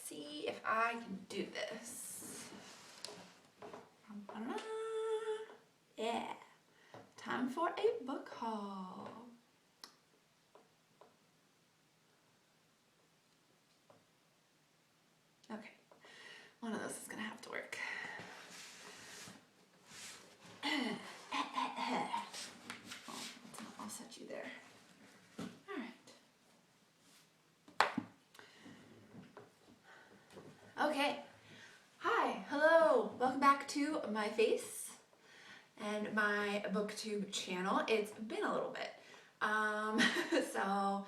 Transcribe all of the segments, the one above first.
see if I can do this. Yeah, time for a book haul. Okay, one of those is gonna have to work. I'll set you there. All right. Okay. Hi, hello, welcome back to my face and my booktube channel. It's been a little bit. So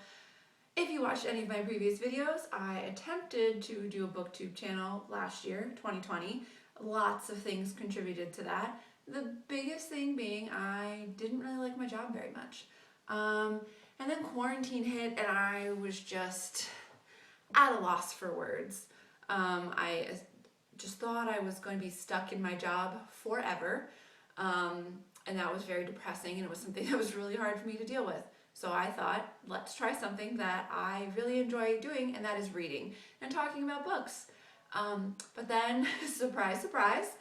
if you watched any of my previous videos, I attempted to do a booktube channel last year, 2020. Lots of things contributed to that. The biggest thing being I didn't really like my job very much. And then quarantine hit and I was just at a loss for words. I just thought I was going to be stuck in my job forever. And that was very depressing, and it was something that was really hard for me to deal with. So I thought, let's try something that I really enjoy doing, and that is reading and talking about books. But then, surprise, surprise,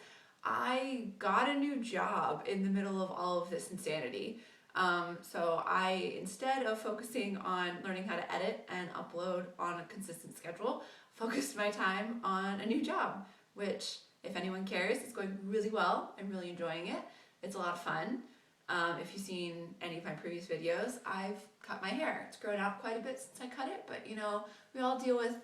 I got a new job in the middle of all of this insanity. So I, instead of focusing on learning how to edit and upload on a consistent schedule, focused my time on a new job, which, if anyone cares, is going really well. I'm really enjoying it. It's a lot of fun. If you've seen any of my previous videos, I've cut my hair. It's grown out quite a bit since I cut it, but you know, we all deal with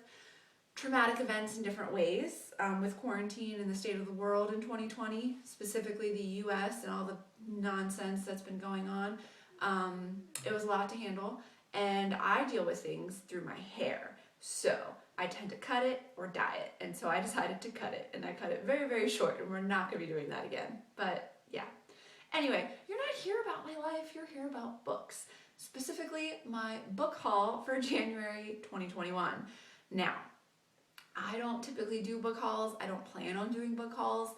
traumatic events in different ways. With quarantine and the state of the world in 2020, specifically the US and all the nonsense that's been going on, it was a lot to handle, and I deal with things through my hair. So I tend to cut it or dye it, and so I decided to cut it, and I cut it very, very short, and we're not going to be doing that again. But yeah. Anyway, you're not here about my life, you're here about books. Specifically, my book haul for January 2021. Now, I don't typically do book hauls. I don't plan on doing book hauls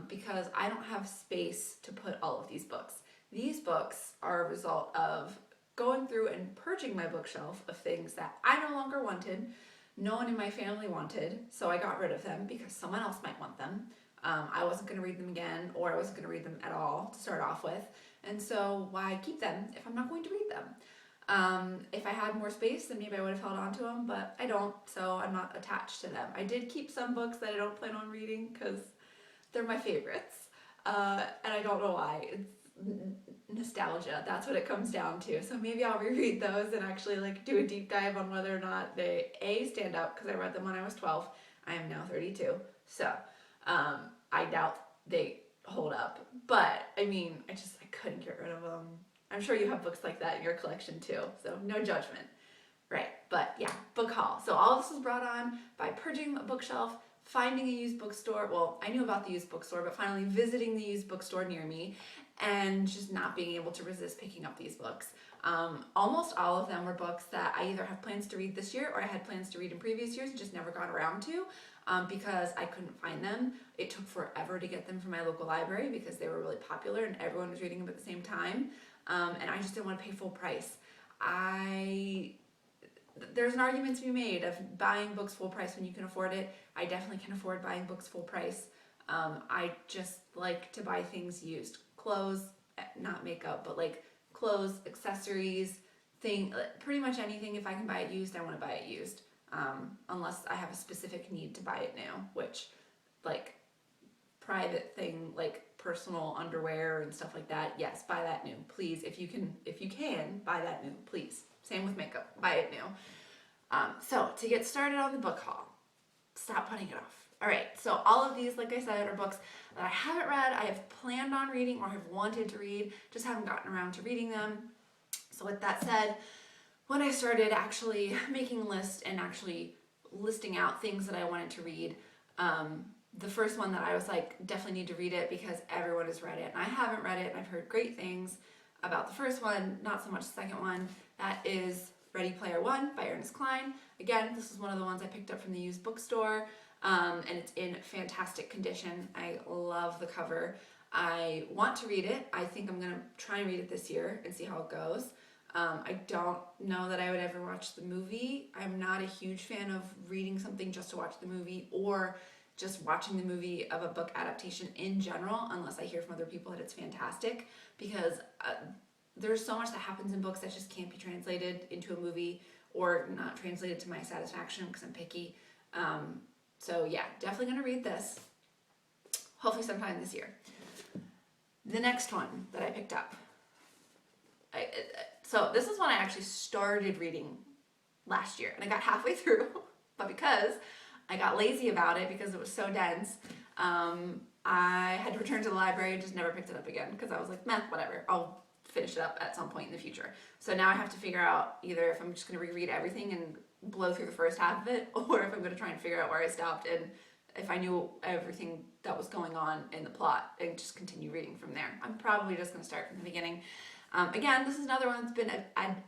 because I don't have space to put all of these books. These books are a result of going through and purging my bookshelf of things that I no longer wanted, no one in my family wanted, so I got rid of them because someone else might want them. I wasn't going to read them again, or I wasn't going to read them at all to start off with, and so why keep them if I'm not going to read them? If I had more space, then maybe I would have held on to them, but I don't, so I'm not attached to them. I did keep some books that I don't plan on reading because they're my favorites, and I don't know why. It's nostalgia, that's what it comes down to. So maybe I'll reread those and actually like do a deep dive on whether or not they stand up, because I read them when I was 12. I am now 32, so I doubt they hold up, but I mean, I couldn't get rid of them. I'm sure you have books like that in your collection too, so no judgment. Right, but yeah, book haul. So all this was brought on by purging a bookshelf, finding a used bookstore. Well, I knew about the used bookstore, but finally visiting the used bookstore near me and just not being able to resist picking up these books. Almost all of them were books that I either have plans to read this year or I had plans to read in previous years and just never got around to because I couldn't find them. It took forever to get them from my local library because they were really popular and everyone was reading them at the same time. And I just didn't want to pay full price. There's an argument to be made of buying books full price when you can afford it. I definitely can afford buying books full price. I just like to buy things used. Clothes, not makeup, but like clothes, accessories, pretty much anything. If I can buy it used, I want to buy it used. Unless I have a specific need to buy it new, which like private thing, like personal underwear and stuff like that, yes, buy that new, please. If you can buy that new, please. Same with makeup, buy it new. So to get started on the book haul, stop putting it off. All right, so all of these, like I said, are books that I haven't read, I have planned on reading or have wanted to read, just haven't gotten around to reading them. So with that said, when I started actually making a list and actually listing out things that I wanted to read, the first one that I was like, definitely need to read it because everyone has read it. And I haven't read it and I've heard great things about the first one, not so much the second one. That is Ready Player One by Ernest Cline. Again, this is one of the ones I picked up from the used bookstore, and it's in fantastic condition. I love the cover. I want to read it. I think I'm going to try and read it this year and see how it goes. I don't know that I would ever watch the movie. I'm not a huge fan of reading something just to watch the movie or just watching the movie of a book adaptation in general, unless I hear from other people that it's fantastic, because there's so much that happens in books that just can't be translated into a movie or not translated to my satisfaction because I'm picky. So yeah, definitely gonna read this, hopefully sometime this year. The next one that I picked up, so this is one I actually started reading last year, and I got halfway through, but because I got lazy about it because it was so dense, I had to return to the library and just never picked it up again because I was like, meh, whatever, I'll finish it up at some point in the future. So now I have to figure out either if I'm just going to reread everything and blow through the first half of it, or if I'm going to try and figure out where I stopped and if I knew everything that was going on in the plot and just continue reading from there. I'm probably just going to start from the beginning. Again, this is another one that's been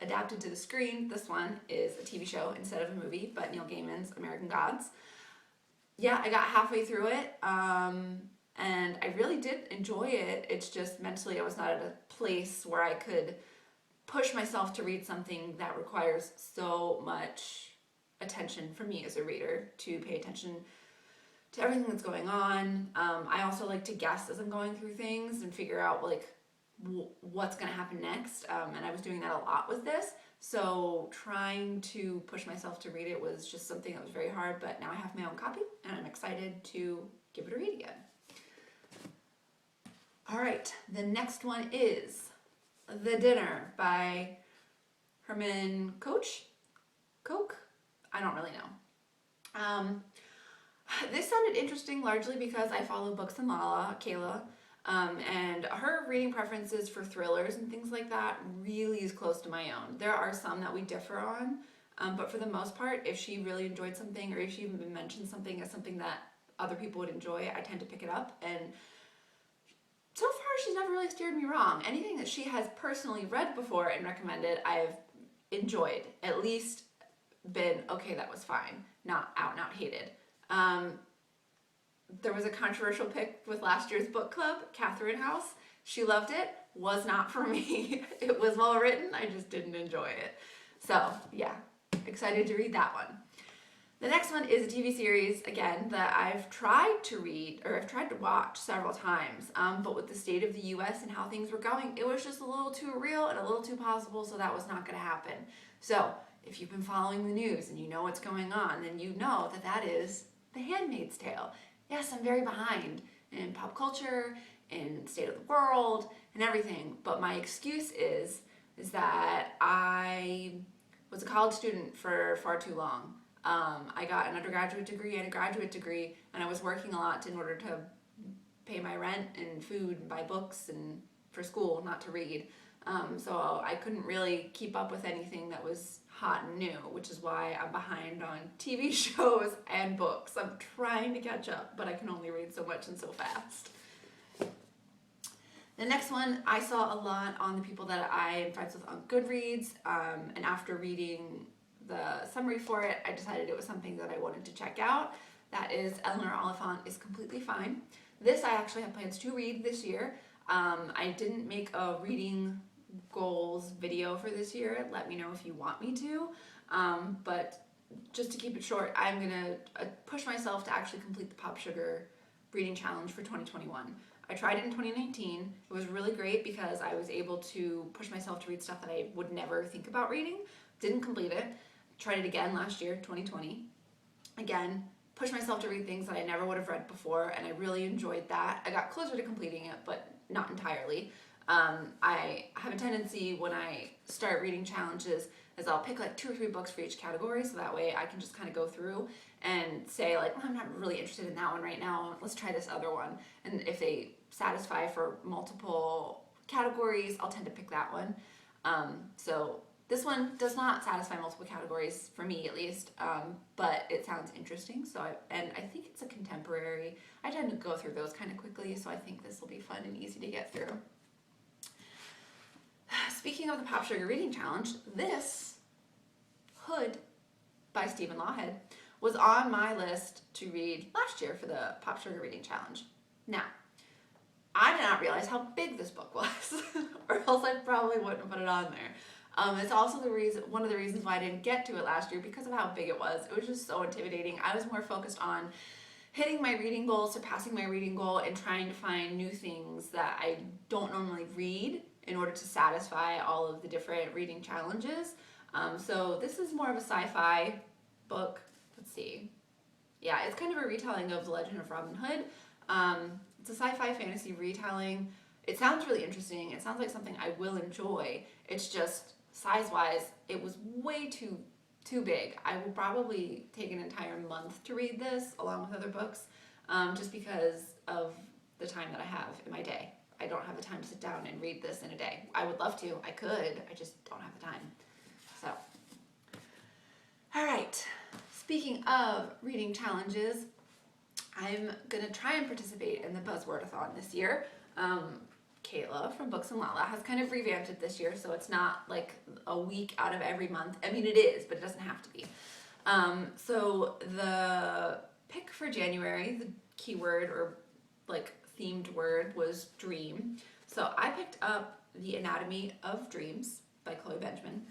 adapted to the screen. This one is a TV show instead of a movie, but Neil Gaiman's American Gods. Yeah, I got halfway through it, and I really did enjoy it. It's just mentally I was not at a place where I could push myself to read something that requires so much attention from me as a reader to pay attention to everything that's going on. I also like to guess as I'm going through things and figure out like what's going to happen next, and I was doing that a lot with this, so trying to push myself to read it was just something that was very hard, but now I have my own copy and I'm excited to give it a read again. All right, the next one is The Dinner by Herman Koch? I don't really know. This sounded interesting largely because I follow Books and Lala, Kayla, and her reading preferences for thrillers and things like that really is close to my own. There are some that we differ on, but for the most part, if she really enjoyed something or if she even mentioned something as something that other people would enjoy, I tend to pick it up. And so far, she's never really steered me wrong. Anything that she has personally read before and recommended, I've enjoyed. At least been, okay, that was fine. Not out and out hated. There was a controversial pick with last year's book club, Catherine House. She loved it, was not for me. It was well written, I just didn't enjoy it. So yeah, excited to read that one. The next one is a TV series, again, that I've tried to read, or I've tried to watch several times, but with the state of the US and how things were going, it was just a little too real and a little too possible, so that was not gonna happen. So if you've been following the news and you know what's going on, then you know that that is The Handmaid's Tale. Yes, I'm very behind in pop culture, in state of the world, and everything. But my excuse is that I was a college student for far too long. I got an undergraduate degree and a graduate degree, and I was working a lot in order to pay my rent and food and buy books and for school, not to read. So I couldn't really keep up with anything that was hot and new, which is why I'm behind on TV shows and books. I'm trying to catch up, but I can only read so much and so fast. The next one I saw a lot on the people that I am friends with on Goodreads, and after reading the summary for it, I decided it was something that I wanted to check out. That is Eleanor Oliphant is Completely Fine. This I actually have plans to read this year. I didn't make a reading goals video for this year. Let me know if you want me to. But just to keep it short, I'm gonna push myself to actually complete the Pop Sugar reading challenge for 2021. I tried it in 2019. It was really great because I was able to push myself to read stuff that I would never think about reading. Didn't complete it. Tried it again last year, 2020. Again, pushed myself to read things that I never would have read before, and I really enjoyed that. I got closer to completing it, but not entirely. I have a tendency when I start reading challenges is I'll pick like 2 or 3 books for each category, so that way I can just kind of go through and say like, I'm not really interested in that one right now, let's try this other one. And if they satisfy for multiple categories, I'll tend to pick that one. So this one does not satisfy multiple categories for me at least, but it sounds interesting. So I think it's a contemporary. I tend to go through those kind of quickly, so I think this will be fun and easy to get through. Speaking of the Pop Sugar Reading Challenge, this Hood by Stephen Lawhead was on my list to read last year for the Pop Sugar Reading Challenge. Now, I did not realize how big this book was, or else I probably wouldn't have put it on there. It's also one of the reasons why I didn't get to it last year, because of how big it was. It was just so intimidating. I was more focused on hitting my reading goal, surpassing my reading goal, and trying to find new things that I don't normally read in order to satisfy all of the different reading challenges. So this is more of a sci-fi book. Let's see. Yeah, it's kind of a retelling of The Legend of Robin Hood. It's a sci-fi fantasy retelling. It sounds really interesting. It sounds like something I will enjoy. It's just size-wise, it was way too big. I will probably take an entire month to read this along with other books, just because of the time that I have in my day. I don't have the time to sit down and read this in a day. I would love to. I could. I just don't have the time. So, all right. Speaking of reading challenges, I'm going to try and participate in the Buzzwordathon this year. Kayla from Books and Lala has kind of revamped it this year, so it's not like a week out of every month. I mean, it is, but it doesn't have to be. So the pick for January, the keyword or like themed word was dream. So I picked up The Anatomy of Dreams by Chloe Benjamin.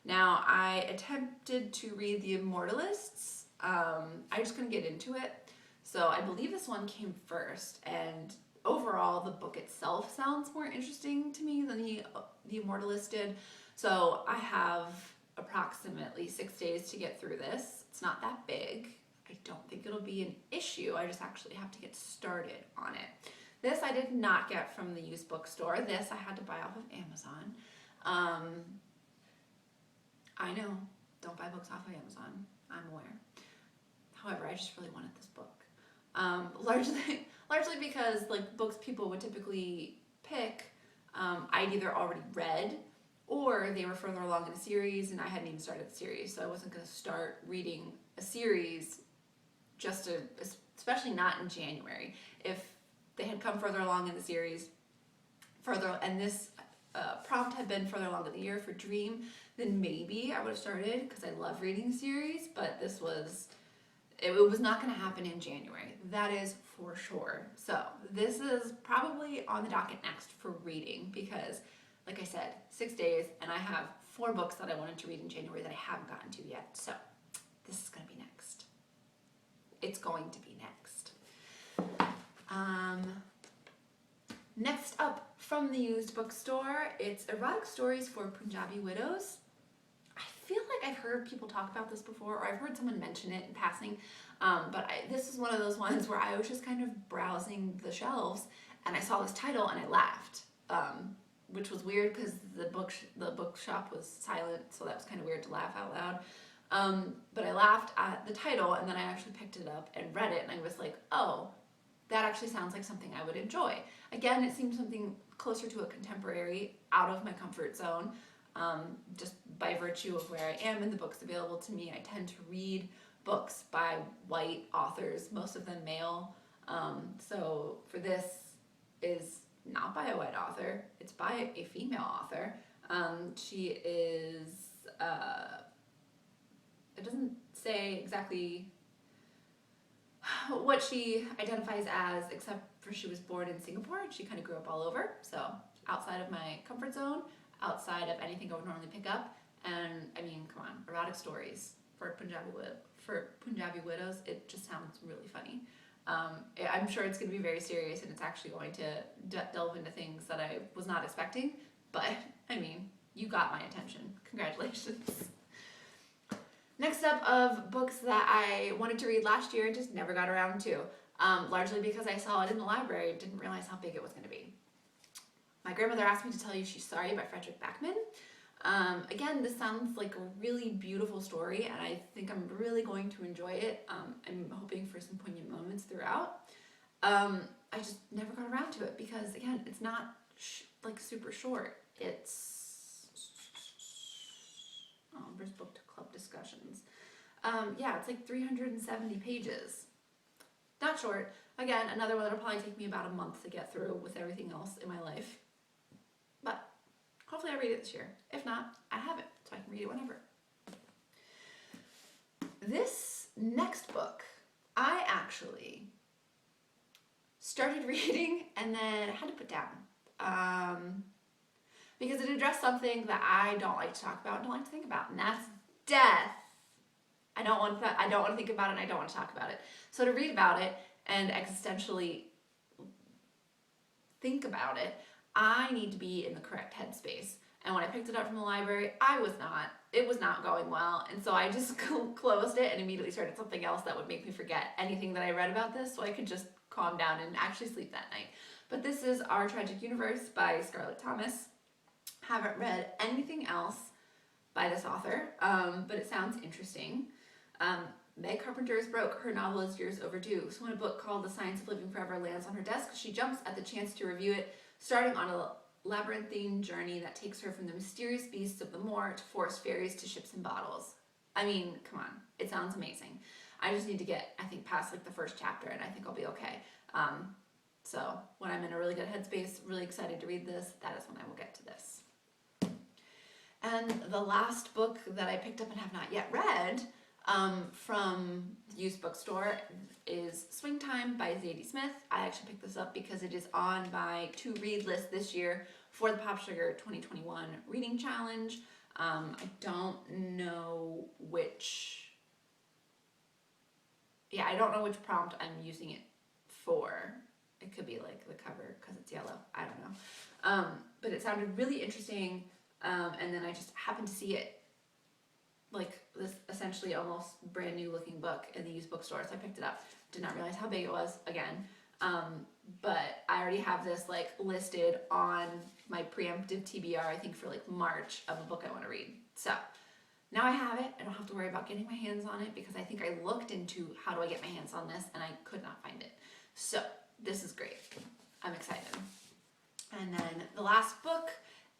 Now, I attempted to read The Immortalists. I just couldn't get into it. So I believe this one came first, and overall the book itself sounds more interesting to me than the Immortalist did. So I have approximately 6 days to get through this. It's not that big. I don't think it'll be an issue. I just actually have to get started on it. This I did not get from the used bookstore. This I had to buy off of Amazon. I know, don't buy books off of Amazon. I'm aware. However, I just really wanted this book. Largely because like books people would typically pick, I'd either already read or they were further along in a series and I hadn't even started the series, so I wasn't going to start reading a series especially not in January. If they had come further along in the series, and this prompt had been further along in the year for Dream, then maybe I would have started because I love reading series, but it was not going to happen in January. That is for sure. So this is probably on the docket next for reading because, like I said, 6 days, and I have 4 books that I wanted to read in January that I haven't gotten to yet. So this is going to be next. It's going to be next. Next up from the used bookstore, it's Erotic Stories for Punjabi Widows. I feel like I've heard people talk about this before, or I've heard someone mention it in passing, but this is one of those ones where I was just kind of browsing the shelves and I saw this title and I laughed, which was weird because the bookshop was silent, so that was kind of weird to laugh out loud. But I laughed at the title and then I actually picked it up and read it and I was like, oh, that actually sounds like something I would enjoy. Again, it seemed something closer to a contemporary, out of my comfort zone. Just by virtue of where I am in the books available to me, I tend to read books by white authors, most of them male. So for this is not by a white author, it's by a female author. She is, it doesn't say exactly what she identifies as, except for she was born in Singapore and she kind of grew up all over. So outside of my comfort zone, outside of anything I would normally pick up, and I mean, come on, erotic stories for Punjabi widows, it just sounds really funny. I'm sure it's going to be very serious and it's actually going to delve into things that I was not expecting, but I mean, you got my attention. Congratulations. Next up of books that I wanted to read last year and just never got around to, largely because I saw it in the library, didn't realize how big it was going to be. My grandmother asked me to tell you she's sorry by Frederick Backman. Again, this sounds like a really beautiful story and I think I'm really going to enjoy it. I'm hoping for some poignant moments throughout. I just never got around to it because, again, it's not like super short. It's there's book to club discussions. Yeah, it's like 370 pages. Not short. Again, another one that'll probably take me about a month to get through with everything else in my life. But hopefully I read it this year. If not, I have it, so I can read it whenever. This next book, I actually started reading and then had to put down. because it addressed something that I don't like to talk about and don't like to think about, and that's death. I don't want to think about it, and I don't want to talk about it. So to read about it and existentially think about it, I need to be in the correct headspace. And when I picked it up from the library, it was not going well. And so I just closed it and immediately started something else that would make me forget anything that I read about this, so I could just calm down and actually sleep that night. But this is Our Tragic Universe by Scarlett Thomas. Haven't read anything else by this author, but it sounds interesting. Meg Carpenter is broke. Her novel is years overdue. So when a book called The Science of Living Forever lands on her desk, she jumps at the chance to review it, starting on a labyrinthine journey that takes her from the mysterious beasts of the moor to forest fairies to ships and bottles. I mean, come on. It sounds amazing. I just need to get, I think, past like the first chapter, and I think I'll be okay. So when I'm in a really good headspace, really excited to read this, that is when I will get to this. And the last book that I picked up and have not yet read from the used bookstore is Swing Time by Zadie Smith. I actually picked this up because it is on my to-read list this year for the Pop Sugar 2021 Reading Challenge. I don't know which prompt I'm using it for. It could be like the cover because it's yellow. I don't know. But it sounded really interesting. And then I just happened to see it, like this essentially almost brand new looking book in the used bookstore. So I picked it up. Did not realize how big it was again. But I already have this like listed on my preemptive TBR, I think for like March, of a book I want to read. So now I have it. I don't have to worry about getting my hands on it because I think I looked into how do I get my hands on this and I could not find it. So this is great. I'm excited. And then the last book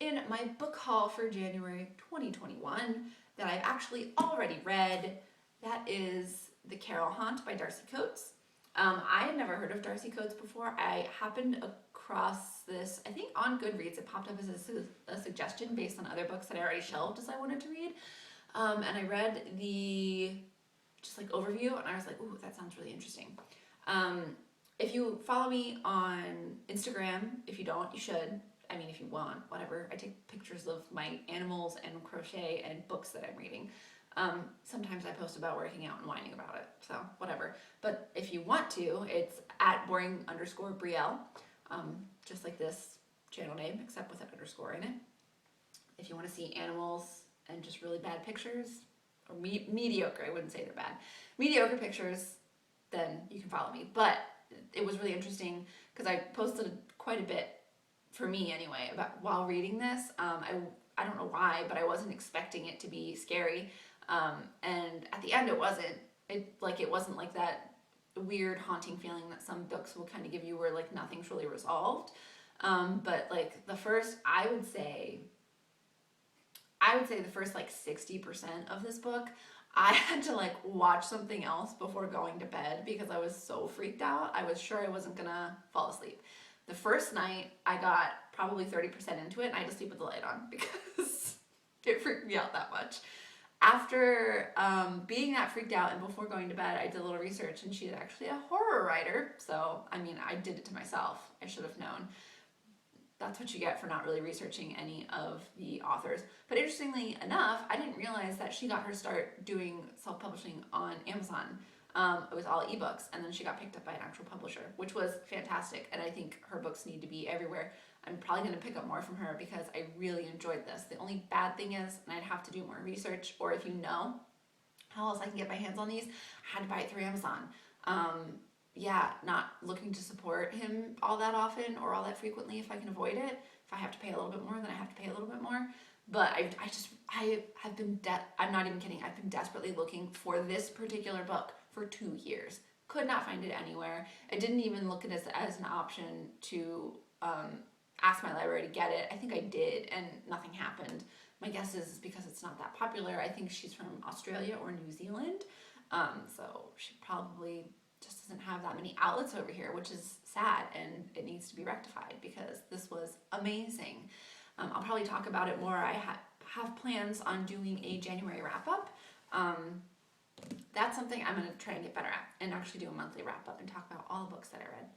in my book haul for January 2021 that I've actually already read, that is The Carol Haunt by Darcy Coates. I had never heard of Darcy Coates before. I happened across this, I think on Goodreads. It popped up as a suggestion based on other books that I already shelved as I wanted to read. And I read the just like overview and I was like, ooh, that sounds really interesting. If you follow me on Instagram, if you don't, you should. I mean, if you want, whatever. I take pictures of my animals and crochet and books that I'm reading. Sometimes I post about working out and whining about it, so whatever. But if you want to, it's at boring_Brielle, just like this channel name, except with an underscore in it. If you want to see animals and just really bad pictures, or mediocre, I wouldn't say they're bad, mediocre pictures, then you can follow me. But it was really interesting because I posted quite a bit, for me anyway, about while reading this. I don't know why, but I wasn't expecting it to be scary. And at the end it wasn't. It wasn't like that weird haunting feeling that some books will kind of give you where like nothing's really resolved. But like the first, I would say the first like 60% of this book, I had to like watch something else before going to bed because I was so freaked out. I was sure I wasn't gonna fall asleep. The first night, I got probably 30% into it, and I had to sleep with the light on because it freaked me out that much. After being that freaked out and before going to bed, I did a little research, and she's actually a horror writer. So, I mean, I did it to myself. I should have known. That's what you get for not really researching any of the authors. But interestingly enough, I didn't realize that she got her start doing self-publishing on Amazon. It was all ebooks, and then she got picked up by an actual publisher, which was fantastic, and I think her books need to be everywhere. I'm probably going to pick up more from her because I really enjoyed this. The only bad thing is, and I'd have to do more research, or if you know how else I can get my hands on these, I had to buy it through Amazon. Yeah, not looking to support him all that often or all that frequently if I can avoid it. If I have to pay a little bit more, then I have to pay a little bit more. But I have been, I'm not even kidding, I've been desperately looking for this particular book for 2 years. Could not find it anywhere. I didn't even look at it as an option to ask my library to get it. I think I did, and nothing happened. My guess is because it's not that popular. I think she's from Australia or New Zealand, so she probably just doesn't have that many outlets over here, which is sad, and it needs to be rectified because this was amazing. I'll probably talk about it more. I have plans on doing a January wrap-up. That's something I'm going to try and get better at, and actually do a monthly wrap-up and talk about all the books that I read.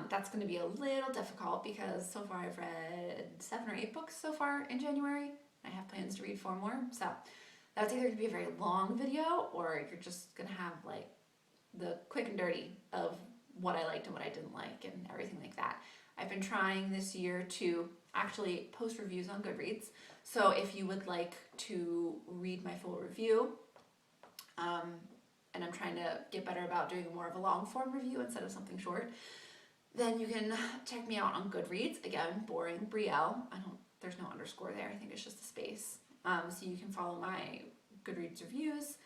That's going to be a little difficult because so far I've read 7 or 8 books so far in January. I have plans to read 4 more. So that's either going to be a very long video or you're just going to have like the quick and dirty of what I liked and what I didn't like and everything like that. I've been trying this year to actually post reviews on Goodreads. So if you would like to read my full review, and I'm trying to get better about doing more of a long form review instead of something short, then you can check me out on Goodreads. Again, Boring Brielle. There's no underscore there. I think it's just a space. So you can follow my Goodreads reviews.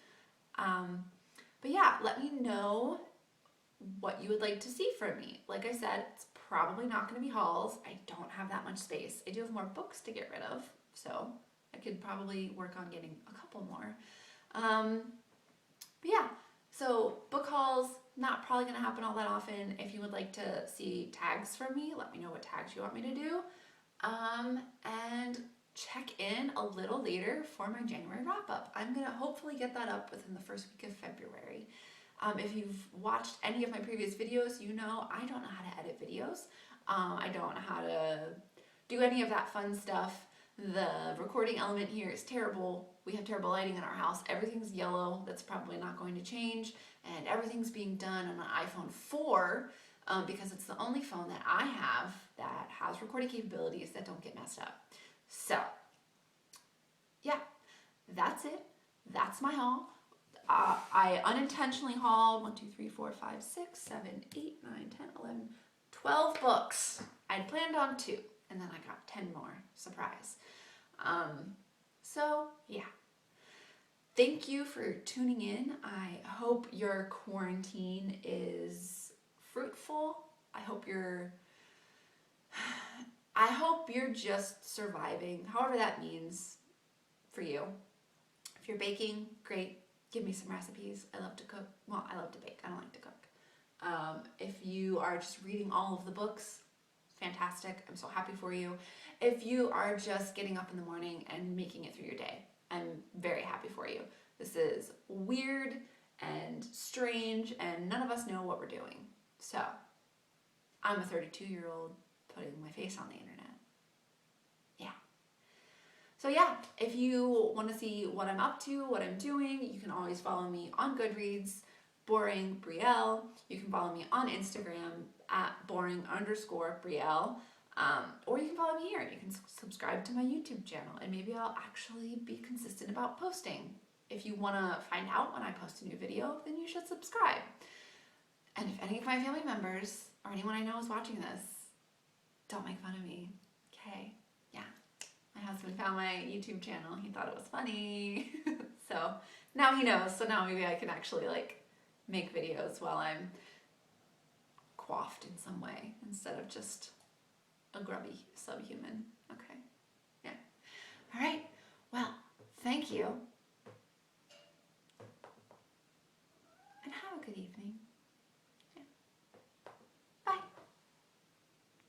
But yeah, let me know what you would like to see from me. Like I said, it's probably not going to be hauls. I don't have that much space. I do have more books to get rid of, so I could probably work on getting a couple more. But yeah, so book hauls, not probably going to happen all that often. If you would like to see tags from me, let me know what tags you want me to do. And check in a little later for my January wrap-up. I'm going to hopefully get that up within the first week of February. If you've watched any of my previous videos, you know I don't know how to edit videos. I don't know how to do any of that fun stuff. The recording element here is terrible. We have terrible lighting in our house. Everything's yellow. That's probably not going to change. And everything's being done on an iPhone 4 because it's the only phone that I have that has recording capabilities that don't get messed up. So, yeah, that's it. That's my haul. I unintentionally hauled 1, 2, 3, 4, 5, 6, 7, 8, 9, 10, 11, 12 books. I'd planned on 2, and then I got 10 more. Surprise. So, yeah. Thank you for tuning in. I hope your quarantine is fruitful. I hope you're just surviving, however that means for you. If you're baking, great. Give me some recipes. I love to cook. Well, I love to bake. I don't like to cook. If you are just reading all of the books, fantastic. I'm so happy for you. If you are just getting up in the morning and making it through your day, I'm very happy for you. This is weird and strange, and none of us know what we're doing. So, I'm a 32-year-old putting my face on the internet. Yeah. So yeah, if you want to see what I'm up to, what I'm doing, you can always follow me on Goodreads, Boring Brielle. You can follow me on Instagram at boring_Brielle. Or you can follow me here. You can subscribe to my YouTube channel, and maybe I'll actually be consistent about posting. If you want to find out when I post a new video, then you should subscribe. And if any of my family members or anyone I know is watching this, don't make fun of me, okay? Yeah. My husband found my YouTube channel. He thought it was funny. So now he knows. So now maybe I can actually like make videos while I'm coiffed in some way instead of just a grubby subhuman. Okay. Yeah. All right. Well, thank you. And have a good evening.